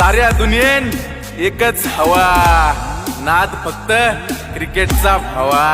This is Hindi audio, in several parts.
साऱ्या दुनियेन एकच हवा, नाद फक्त क्रिकेटचा हवा।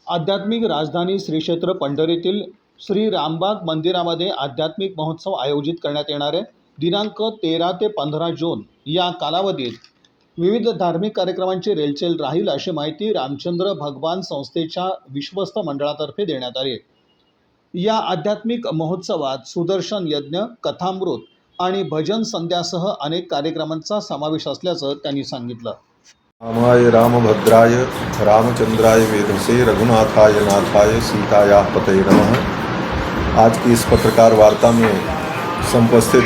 आध्यात्मिक राजधानी श्री क्षेत्र पंढरीतील श्री रामबाग मंदिरामध्ये आध्यात्मिक महोत्सव आयोजित करण्यात येणार आहे। दिनांक 13 ते 15 जून या कालावधीत विविध धार्मिक कार्यक्रमांची रेलचेल राहील अशी माहिती रामचंद्र भगवान संस्थेच्या विश्वस्त मंडळातर्फे देण्यात आली आहे। या आध्यात्मिक महोत्सवात सुदर्शन यज्ञ, कथामृत आणि भजन संध्यासह अनेक कार्यक्रमांचा समावेश असल्याचं त्यांनी सांगितलं। रामाय रामभद्राय रामचंद्राय वेदसे रघुनाथाय नाथाय सीताया पतये नमः। आज की इस पत्रकार वार्ता में समुपस्थित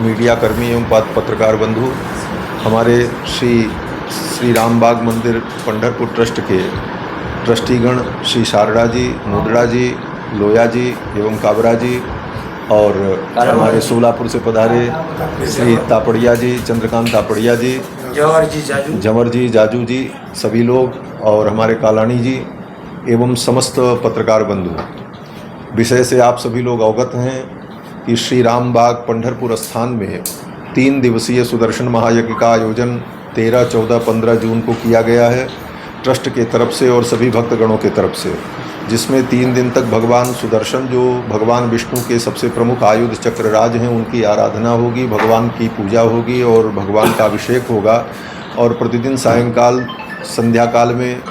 मीडिया कर्मी एवं पत्रकार बंधु, हमारे श्री रामबाग मंदिर पंढरपुर ट्रस्ट के ट्रस्टीगण श्री शारदा जी, मुद्रा जी, लोया जी एवं काबरा जी और हमारे सोलापुर से पधारे श्री तापड़िया जी, चंद्रकांत तापड़िया जी, जमर जी, जाजू जी, सभी लोग और हमारे कालानी जी एवं समस्त पत्रकार बंधु, विषय से आप सभी लोग अवगत हैं कि श्री रामबाग पंढरपुर स्थान में 3 दिवसीय सुदर्शन महायज्ञ का आयोजन 13, 14, 15 जून को किया गया है ट्रस्ट के तरफ से और सभी भक्तगणों के तरफ से, जिसमें 3 दिन तक भगवान सुदर्शन जो भगवान विष्णु के सबसे प्रमुख आयुध चक्रराज हैं उनकी आराधना होगी, भगवान की पूजा होगी और भगवान का अभिषेक होगा। और प्रतिदिन सायंकाल संध्या काल में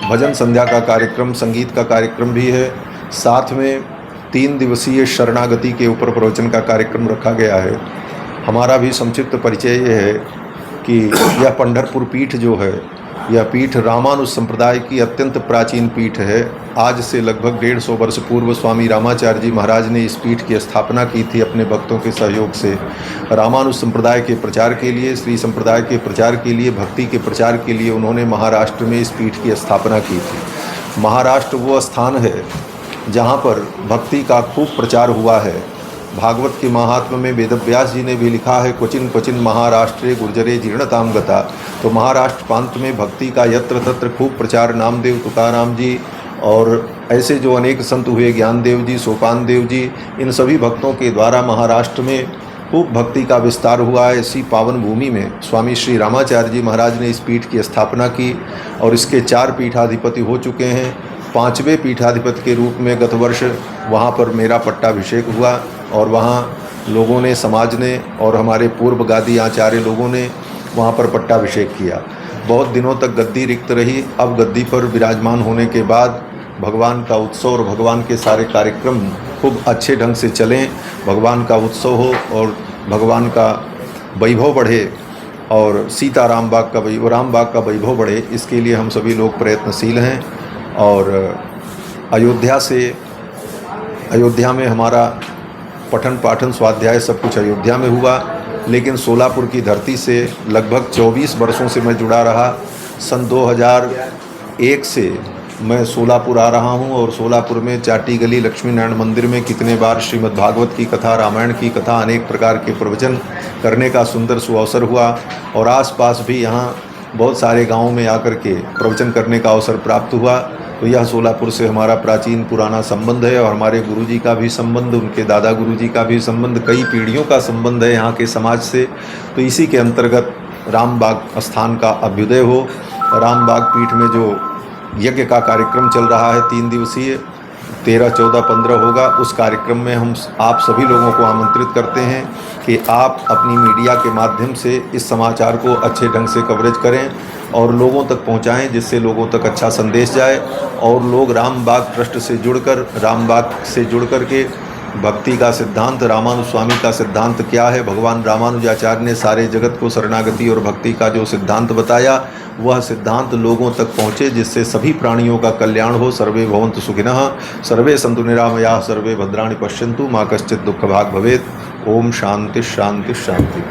भजन संध्या का कार्यक्रम, संगीत का कार्यक्रम भी है। साथ में 3 दिवसीय शरणागति के ऊपर प्रवचन का कार्यक्रम रखा गया है। हमारा भी संक्षिप्त परिचय ये है कि यह पंढरपुर पीठ जो है, यह पीठ रामानुज संप्रदाय की अत्यंत प्राचीन पीठ है। आज से लगभग 150 वर्ष पूर्व स्वामी रामाचार्य जी महाराज ने इस पीठ की स्थापना की थी अपने भक्तों के सहयोग से। रामानुज संप्रदाय के प्रचार के लिए, श्री संप्रदाय के प्रचार के लिए, भक्ति के प्रचार के लिए उन्होंने महाराष्ट्र में इस पीठ की स्थापना की थी। महाराष्ट्र वो स्थान है जहाँ पर भक्ति का खूब प्रचार हुआ है। भागवत के महात्म्य में वेदव्यास जी ने भी लिखा है, क्वचिन क्वचिन महाराष्ट्रे गुर्जरे जीर्णताम गता। तो महाराष्ट्र प्रांत में भक्ति का यत्र तत्र खूब प्रचार, नामदेव, तुकाराम जी और ऐसे जो अनेक संत हुए, ज्ञानदेव जी, सोपान देव जी, इन सभी भक्तों के द्वारा महाराष्ट्र में खूब भक्ति का विस्तार हुआ है। ऐसी पावन भूमि में स्वामी श्री रामाचार्य जी महाराज ने इस पीठ की स्थापना की और इसके 4 पीठाधिपति हो चुके हैं। 5वें पीठाधिपति के रूप में गत वर्ष वहाँ पर मेरा पट्टाभिषेक हुआ और वहाँ लोगों ने, समाज ने और हमारे पूर्व गादी आचार्य लोगों ने वहाँ पर पट्टाभिषेक किया। बहुत दिनों तक गद्दी रिक्त रही। अब गद्दी पर विराजमान होने के बाद भगवान का उत्सव और भगवान के सारे कार्यक्रम खूब अच्छे ढंग से चलें, भगवान का उत्सव हो और भगवान का वैभव बढ़े और सीता रामबाग का वैभव बढ़े, इसके लिए हम सभी लोग प्रयत्नशील हैं। और अयोध्या में हमारा पठन पाठन स्वाध्याय सब कुछ अयोध्या में हुआ, लेकिन सोलापुर की धरती से लगभग 24 वर्षों से मैं जुड़ा रहा। सन 2001 से मैं सोलापुर आ रहा हूं और सोलापुर में चाटी गली लक्ष्मी नारायण मंदिर में कितने बार श्रीमद् भागवत की कथा, रामायण की कथा, अनेक प्रकार के प्रवचन करने का सुंदर सुअवसर हुआ। और आसपास भी यहाँ बहुत सारे गाँवों में आकर के प्रवचन करने का अवसर प्राप्त हुआ। तो यह सोलापुर से हमारा प्राचीन पुराना संबंध है और हमारे गुरुजी का भी संबंध, उनके दादा गुरुजी का भी संबंध, कई पीढ़ियों का संबंध है यहाँ के समाज से। तो इसी के अंतर्गत रामबाग स्थान का अभ्युदय हो। रामबाग पीठ में जो यज्ञ का कार्यक्रम चल रहा है 3 दिवसीय, 13, 14, 15 होगा, उस कार्यक्रम में हम आप सभी लोगों को आमंत्रित करते हैं कि आप अपनी मीडिया के माध्यम से इस समाचार को अच्छे ढंग से कवरेज करें और लोगों तक पहुंचाएं, जिससे लोगों तक अच्छा संदेश जाए और लोग रामबाग ट्रस्ट से जुड़कर, रामबाग से जुड़ कर के भक्ति का सिद्धांत, रामानुज स्वामी का सिद्धांत क्या है, भगवान रामानुजाचार्य ने सारे जगत को शरणागति और भक्ति का जो सिद्धांत बताया, वह सिद्धांत लोगों तक पहुँचे, जिससे सभी प्राणियों का कल्याण हो। सर्वे भवन्तु सुखिनः, सर्वे सन्तु निरामयाः, सर्वे भद्राणि पश्यन्तु, मा कश्चित् दुःखभाग् भवेत्। ओम शांति शांति शांति।